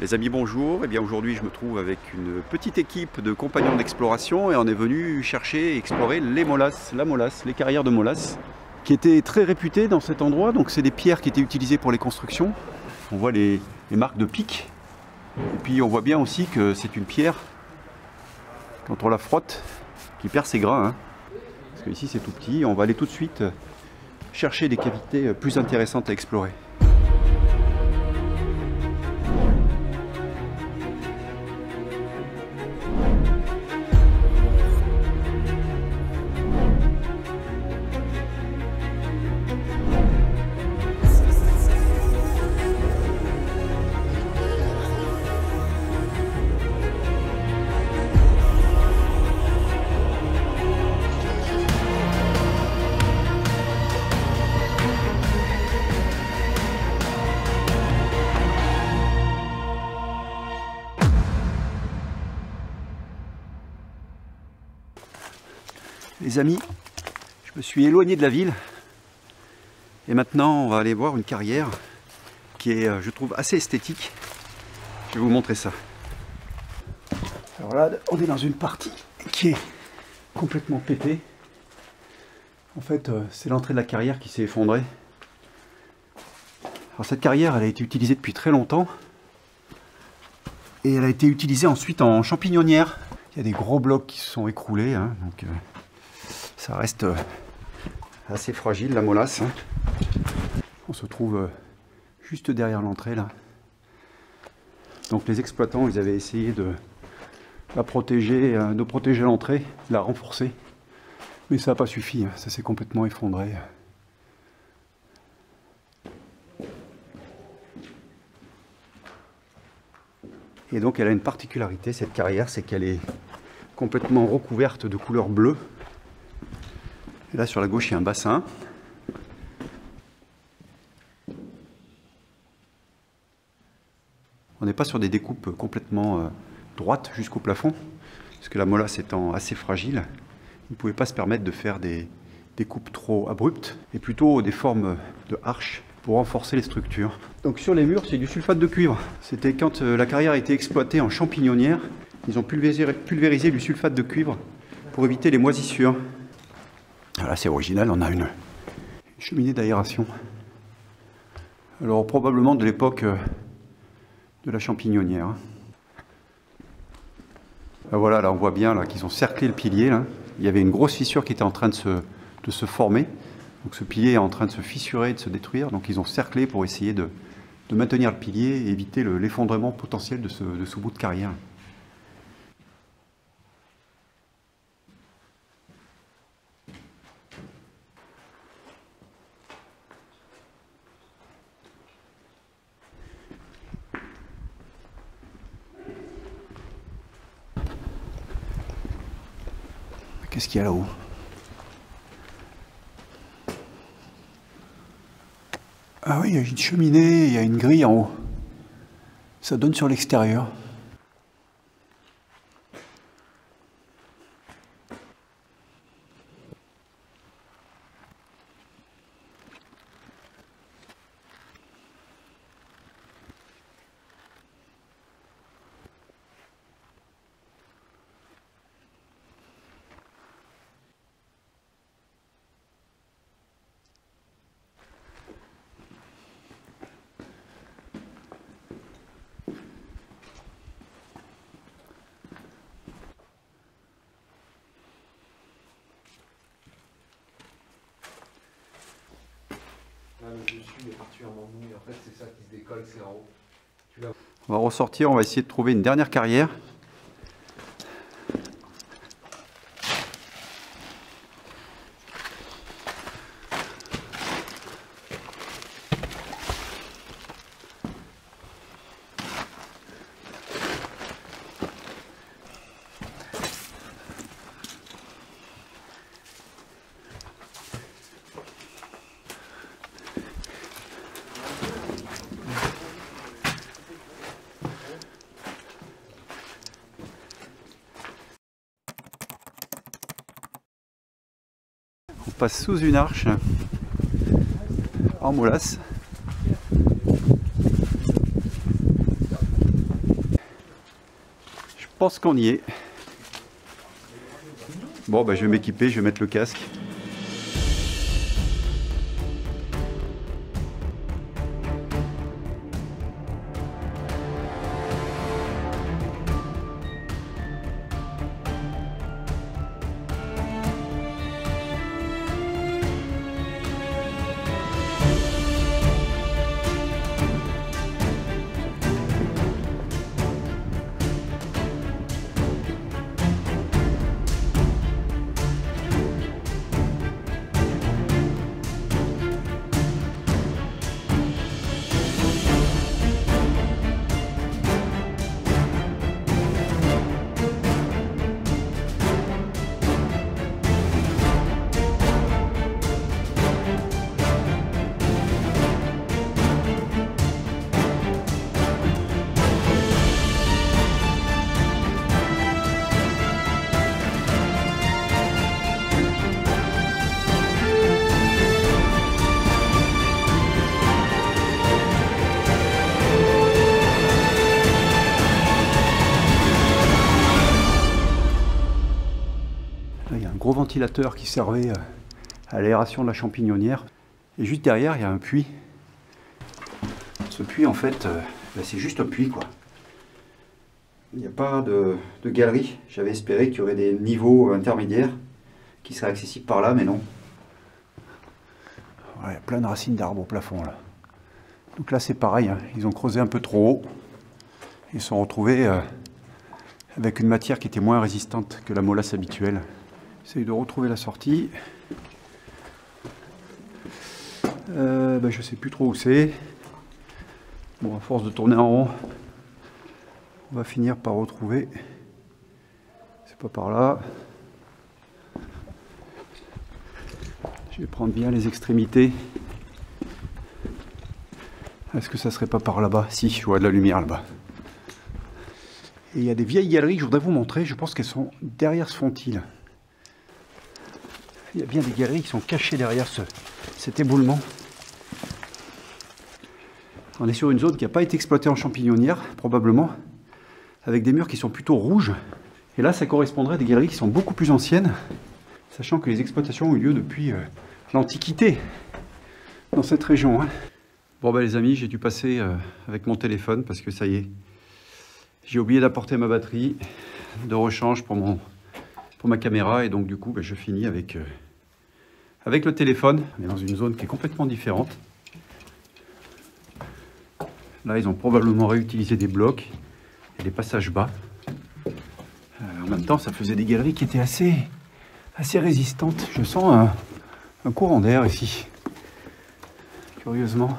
Les amis, bonjour. Eh bien, aujourd'hui, je me trouve avec une petite équipe de compagnons d'exploration et on est venu chercher et explorer les molasses, les carrières de molasses, qui étaient très réputées dans cet endroit. Donc, c'est des pierres qui étaient utilisées pour les constructions. On voit les marques de pic. Et puis, on voit bien aussi que c'est une pierre, quand on la frotte, qui perd ses grains. Parce que ici, c'est tout petit. On va aller tout de suite chercher des cavités plus intéressantes à explorer. Les amis, je me suis éloigné de la ville et maintenant on va aller voir une carrière qui est, je trouve, assez esthétique. Je vais vous montrer ça. Alors là, on est dans une partie qui est complètement pétée. En fait, c'est l'entrée de la carrière qui s'est effondrée. Alors cette carrière, elle a été utilisée depuis très longtemps et elle a été utilisée ensuite en champignonnière. Il y a des gros blocs qui se sont écroulés, donc ça reste assez fragile, la molasse. On se trouve juste derrière l'entrée là. Donc les exploitants, ils avaient essayé de protéger l'entrée, de la renforcer. Mais ça n'a pas suffi, ça s'est complètement effondré. Et donc elle a une particularité, cette carrière, c'est qu'elle est complètement recouverte de couleur bleue. Et là sur la gauche il y a un bassin. On n'est pas sur des découpes complètement droites jusqu'au plafond, parce que la molasse étant assez fragile, il ne pouvait pas se permettre de faire des découpes trop abruptes, et plutôt des formes de arches pour renforcer les structures. Donc sur les murs c'est du sulfate de cuivre. C'était quand la carrière a été exploitée en champignonnière, ils ont pulvérisé du sulfate de cuivre pour éviter les moisissures. Là c'est original, on a une cheminée d'aération. Alors probablement de l'époque de la champignonnière. Voilà, là on voit bien là, qu'ils ont cerclé le pilier. Là. Il y avait une grosse fissure qui était en train de se former. Donc ce pilier est en train de se fissurer, de se détruire. Donc ils ont cerclé pour essayer de maintenir le pilier et éviter l'effondrement potentiel de ce bout de carrière. Qu'est-ce qu'il y a là-haut? Ah oui, il y a une cheminée, il y a une grille en haut. Ça donne sur l'extérieur. Le dessus est particulièrement mou, en fait c'est ça qui se décolle, c'est en haut. On va ressortir, on va essayer de trouver une dernière carrière. On passe sous une arche en molasse. pense qu'on y est. Bon, bah, je vais m'équiper, je vais mettre le casque. Là, il y a un gros ventilateur qui servait à l'aération de la champignonnière. Et juste derrière, il y a un puits. Ce puits, en fait, c'est juste un puits, quoi. Il n'y a pas de galerie. J'avais espéré qu'il y aurait des niveaux intermédiaires qui seraient accessibles par là, mais non. Ouais, il y a plein de racines d'arbres au plafond, là. Donc là, c'est pareil, hein. Ils ont creusé un peu trop haut. Ils se sont retrouvés avec une matière qui était moins résistante que la molasse habituelle. J'essaye de retrouver la sortie. Je sais plus trop où c'est. Bon, à force de tourner en rond, on va finir par retrouver. C'est pas par là. Je vais prendre bien les extrémités. Est-ce que ça serait pas par là-bas? Si, je vois de la lumière là-bas. Et il y a des vieilles galeries que je voudrais vous montrer. Je pense qu'elles sont derrière ce fond-il. Il y a bien des galeries qui sont cachées derrière cet éboulement. On est sur une zone qui n'a pas été exploitée en champignonnière, probablement, avec des murs qui sont plutôt rouges. Et là, ça correspondrait à des galeries qui sont beaucoup plus anciennes, sachant que les exploitations ont eu lieu depuis l'Antiquité dans cette région. Hein. Bon, les amis, j'ai dû passer avec mon téléphone parce que ça y est, j'ai oublié d'apporter ma batterie de rechange pour ma caméra, et donc du coup, je finis avec le téléphone, mais dans une zone qui est complètement différente. Là, ils ont probablement réutilisé des blocs et des passages bas. En même temps, ça faisait des galeries qui étaient assez résistantes. Je sens un courant d'air ici, curieusement.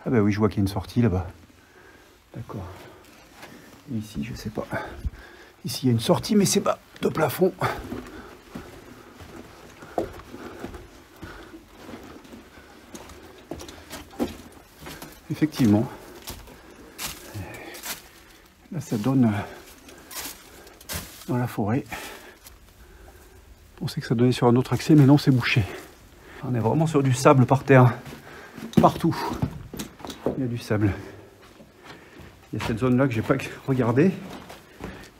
Ah oui, je vois qu'il y a une sortie là-bas. D'accord. Ici, je sais pas. Ici, il y a une sortie, mais c'est pas de plafond. Effectivement. Là, ça donne dans la forêt. Je pensais que ça donnait sur un autre accès, mais non, c'est bouché. On est vraiment sur du sable par terre. Partout. Il y a du sable. Il y a cette zone-là que j'ai pas regardée,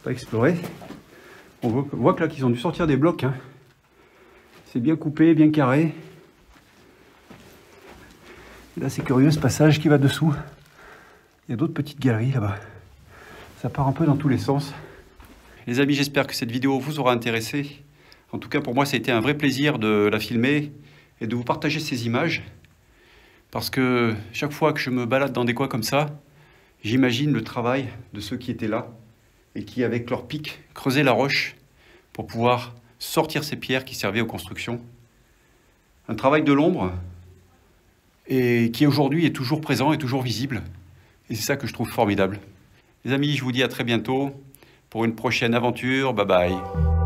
pas explorée. On voit que là qu'ils ont dû sortir des blocs. Hein. C'est bien coupé, bien carré. Et là, c'est curieux ce passage qui va dessous. Il y a d'autres petites galeries là-bas. Ça part un peu dans tous les sens. Les amis, j'espère que cette vidéo vous aura intéressé. En tout cas, pour moi, ça a été un vrai plaisir de la filmer et de vous partager ces images. Parce que chaque fois que je me balade dans des coins comme ça, j'imagine le travail de ceux qui étaient là et qui, avec leur pic, creusaient la roche pour pouvoir sortir ces pierres qui servaient aux constructions. Un travail de l'ombre et qui aujourd'hui est toujours présent et toujours visible. Et c'est ça que je trouve formidable. Les amis, je vous dis à très bientôt pour une prochaine aventure. Bye bye.